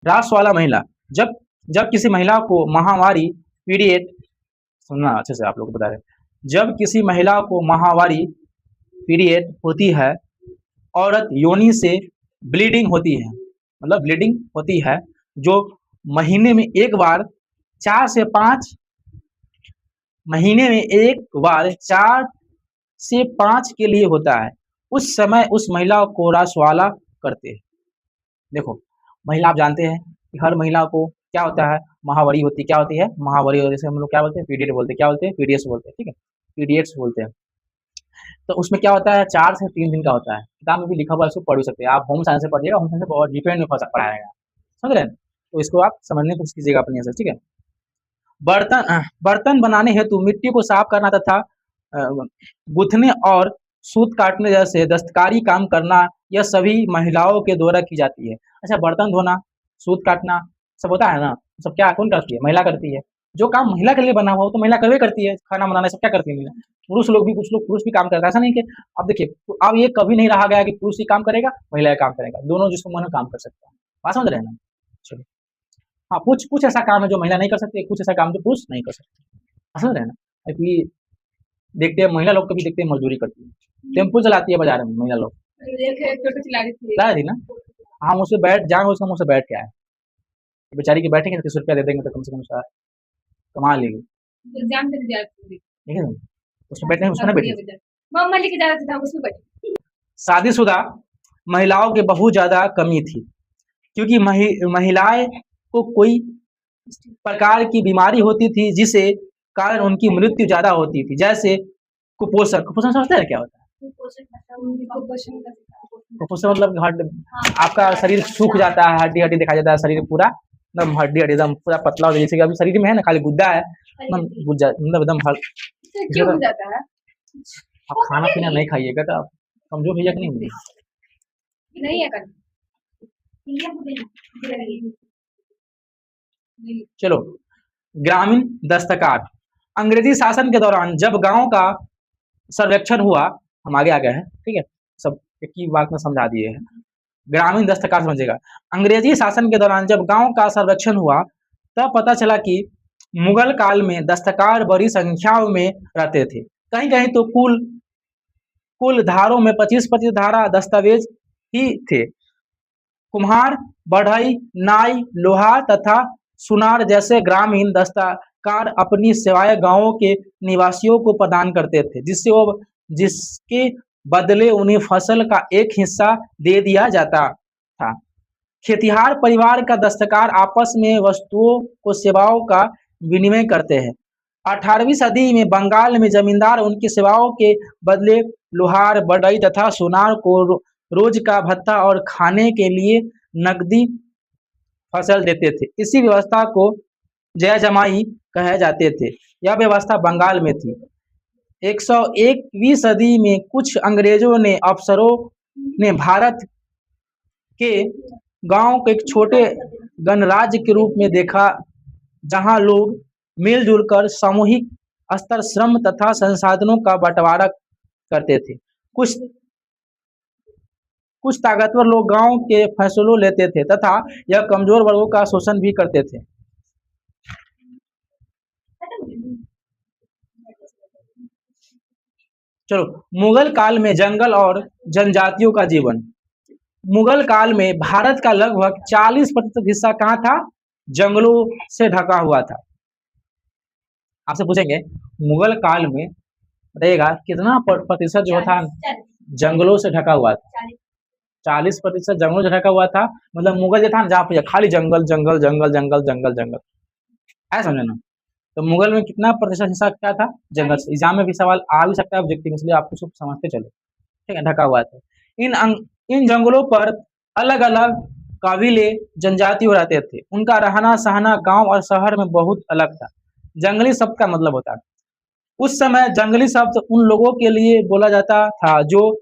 रास वाला महिला, जब जब किसी महिला को माहवारी पीरियड, सुनना अच्छे से आप लोग को बता रहे हैं, जब किसी महिला को माहवारी पीरियड होती है, औरत योनि से ब्लीडिंग होती है, मतलब ब्लीडिंग होती है, जो महीने में एक बार 4 से 5 महीने में एक बार 4 से 5 के लिए होता है। उस समय उस महिला को रासवाला करते हैं। देखो महिला आप जानते हैं कि हर महिला को क्या होता है, महावारी होती है। क्या होती है? महावारी। और जैसे हम लोग क्या बोलते हैं, पीरियड बोलते हैं। क्या बोलते हैं? पीरियड्स बोलते हैं। ठीक है, पीरियड्स बोलते हैं। तो उसमें क्या होता है, 4 से 3 दिन का होता है। किताब में भी लिखा हुआ है, इसको पढ़ भी सकते हैं आप। होम साइंस से पढ़िएगा, होम साइंस से बहुत डिफरेंट में पढ़ाएगा, समझ रहे हैं? तो इसको आप समझने की कोशिश कीजिएगा अपनी से। ठीक है, बर्तन बनाने हेतु मिट्टी को साफ करना तथा गूंथने और सूत काटने जैसे दस्तकारी काम करना, यह सभी महिलाओं के द्वारा की जाती है। अच्छा, बर्तन धोना, सूत काटना सब होता है ना, सब क्या कौन करती है? महिला करती है। जो काम महिला के लिए बना हुआ हो तो महिला करवे करती है। खाना बनाना सब क्या करती है महिला। पुरुष लोग भी, कुछ लोग पुरुष भी काम करता है, ऐसा नहीं कि अब देखिए अब ये कभी नहीं रहा गया कि पुरुष ही काम करेगा महिला काम करेगा, दोनों जिसको मन काम कर सकता है। बात समझ रहे हैं ना? चलो, हाँ कुछ कुछ ऐसा काम है जो महिला नहीं कर सकती, कुछ ऐसा काम जो पुरुष नहीं कर सकते, समझ रहे हैं ना? क्योंकि देखते हैं महिला लोग कभी देखते हैं मजदूरी करती है, टेम्पो चलाती है बाजार में महिला लोग, चला रही ना। हम उससे बैठ जाएंगे, उसको मुँह से बैठ के आए, बेचारी के बैठेंगे 30 रुपया दे देंगे तो कम से कम उसका कमा लेगी। ठीक है ना, उसमें बैठने उसमें ना बैठे। मम्मा लेके जा रहा था उसमें बैठ। शादीशुदा महिलाओं की बहुत ज्यादा कमी थी, क्योंकि महिलाएं को कोई प्रकार की बीमारी होती थी जिसे कारण उनकी मृत्यु ज्यादा होती थी, जैसे कुपोषण। कुपोषण समझते हैं क्या होता है? कुपोषण मतलब आपका शरीर सूख जाता है, हड्डी हड्डी दिखाई जाता है, शरीर पूरा एकदम हड्डी हड्डी एकदम पूरा पतला हो जाता है। जैसे कि अभी शरीर में है ना खाली गुद्दा है, एकदम गुज्जा मतलब एकदम क्यों हो जाता है? आप खाना पीना नहीं खाइएगा तो आप कमजोर भैया कि नहीं? नहीं है कर। चलो, ग्रामीण दस्तकार। अंग्रेजी शासन के दौरान जब गांव का सर्वेक्षण हुआ, हम आगे आ गए हैं, ठीक है, सब एक ही बात में समझा दिए हैं। ग्रामीण दस्तकार समझेगा। अंग्रेजी शासन के दौरान जब गांव का सर्वेक्षण हुआ तब पता चला कि मुगल काल में दस्तकार बड़ी संख्याओं में रहते थे। कहीं कहीं तो कुल धारों में 25-25 धारा दस्तावेज ही थे। कुम्हार, बढ़ई, नाई, लोहार तथा सुनार जैसे ग्रामीण दस्तकार अपनी सेवाएं गांवों के निवासियों को प्रदान करते थे, जिसके बदले उन्हें फसल का एक हिस्सा दे दिया जाता था। खेतिहार परिवार का दस्तकार आपस में वस्तुओं को सेवाओं का विनिमय करते हैं। 18वीं सदी में बंगाल में जमींदार उनकी सेवाओं के बदले लोहार, बढ़ई तथा सुनार को रोज का भत्ता और खाने के लिए नकदी फसल देते थे। इसी व्यवस्था को जय जमाई कहे जाते थे। यह व्यवस्था बंगाल में थी। 101वीं सदी में कुछ अंग्रेजों ने अफसरों ने भारत के गांव को एक छोटे गणराज्य के रूप में देखा, जहां लोग मिलजुल कर सामूहिक स्तर श्रम तथा संसाधनों का बंटवारा करते थे। कुछ कुछ ताकतवर लोग गांव के फैसलों लेते थे तथा यह कमजोर वर्गों का शोषण भी करते थे। चलो, मुगल काल में जंगल और जनजातियों का जीवन। मुगल काल में भारत का लगभग 40% हिस्सा कहाँ था? जंगलों से ढका हुआ था। आपसे पूछेंगे मुगल काल में रहेगा कितना प्रतिशत जो था जंगलों से ढका हुआ था? 40% जंगलों से ढका हुआ था। मतलब मुगल जो था जहाँ पे खाली जंगल जंगल जंगल जंगल जंगल जंगल, है समझे ना? तो मुगल में कितना प्रतिशत हिस्सा क्या था? जंगल से। एग्जाम में भी सवाल आ भी सकता है ऑब्जेक्टिव, इसलिए आपको सब समझते चलो, ठीक है, ढका हुआ था। इन जंगलों पर अलग अलग कबीले जनजाति रहते थे। उनका रहना सहना गांव और शहर में बहुत अलग था। जंगली शब्द का मतलब होता है, उस समय जंगली शब्द उन लोगों के लिए बोला जाता था जो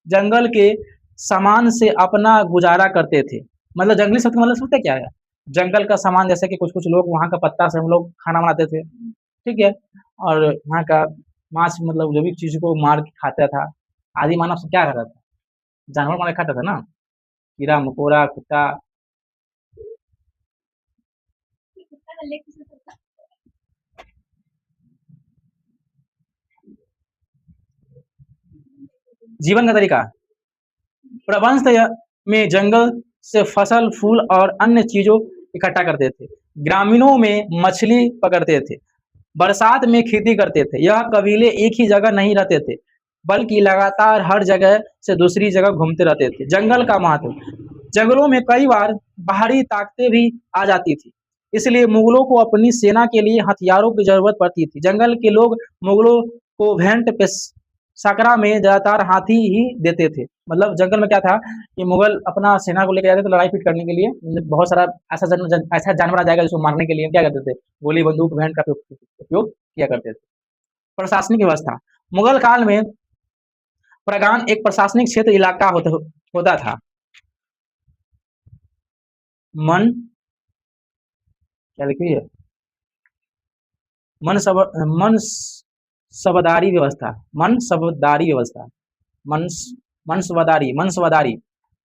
जंगल के सामान से अपना गुजारा करते थे। मतलब जंगली शब्द का मतलब समझते क्या है? जंगल का सामान, जैसे कि कुछ कुछ लोग वहाँ का पत्ता से हम लोग खाना बनाते थे, ठीक है, और वहाँ का मांस, मतलब जो भी चीज को मार के खाता था। आदि मानव से क्या करता था? जानवर मार के खाता था ना, कीड़ा मकोड़ा कुत्ता। जीवन का तरीका, प्रबंध में जंगल से फसल फूल और अन्य चीजों इकट्ठा करते थे। ग्रामीणों में मछली पकड़ते थे, बरसात में खेती करते थे। यह कबीले एक ही जगह नहीं रहते थे, बल्कि लगातार हर जगह से दूसरी जगह घूमते रहते थे। जंगल का महत्व, जंगलों में कई बार बाहरी ताकतें भी आ जाती थी, इसलिए मुगलों को अपनी सेना के लिए हथियारों की जरूरत पड़ती थी। जंगल के लोग मुगलों को भेंट पे सकरा में ज्यादातर हाथी ही देते थे। मतलब जंगल में क्या था कि मुगल अपना सेना को लेकर जाते थे लड़ाई पीट करने के लिए। बहुत सारा ऐसा जानवर आ जाएगा जिसको मारने के लिए क्या करते थे? गोली बंदूक भेंट का उपयोग किया करते थे। प्रशासनिक व्यवस्था, मुगल काल में प्रगान एक प्रशासनिक क्षेत्र इलाका होता था। मन क्या लिखी है? मन सबदारी व्यवस्था, मन सबदारी व्यवस्था, मनसबदारी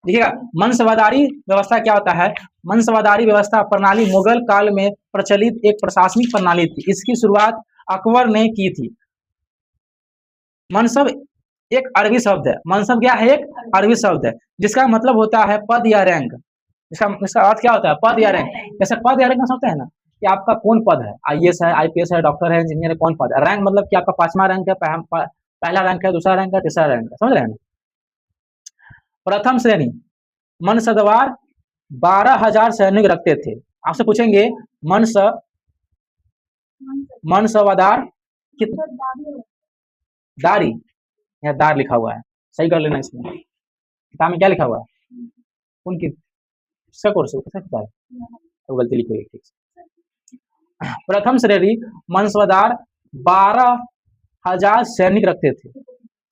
देखिएगा। मनसबदारी व्यवस्था क्या होता है? मनसबदारी व्यवस्था प्रणाली मुगल काल में प्रचलित एक प्रशासनिक प्रणाली थी। इसकी शुरुआत अकबर ने की थी। मनसब एक अरबी शब्द है। मनसब क्या है? एक अरबी शब्द है जिसका मतलब होता है पद या रैंक। इसका अर्थ क्या होता है? पद या रैंक। जैसे पद या रैंक समझते हैं ना कि आपका कौन पद है, आईएएस है, आईपीएस है, डॉक्टर है, इंजीनियर है, कौन पद है। रैंक मतलब कि आपका 5वां रैंक है, पहला रैंक है, दूसरा रैंक है, तीसरा रैंक है, समझ रहे हैं? प्रथम श्रेणी मनसदवार 12,000 सैनिक रखते थे। आपसे पूछेंगे मनसवादार कितना? दारी या दार लिखा हुआ है, सही कर लेना। इसमें किताब में क्या लिखा हुआ है? कौन किसका कोर्स है, किसका किताब है? तो गलती लिखी हुई, ठीक है। प्रथम श्रेणी मनसवादार 12,000 सैनिक रखते थे,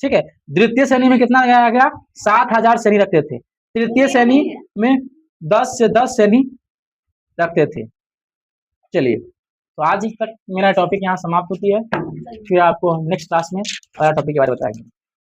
ठीक है। द्वितीय श्रेणी में कितना लगाया गया? 7,000 सैनिक रखते थे। तृतीय श्रेणी में 10 से 10 सैनिक रखते थे। चलिए, तो आज तक मेरा टॉपिक यहाँ समाप्त होती है। फिर आपको नेक्स्ट क्लास में अगला टॉपिक के बारे में बताएंगे।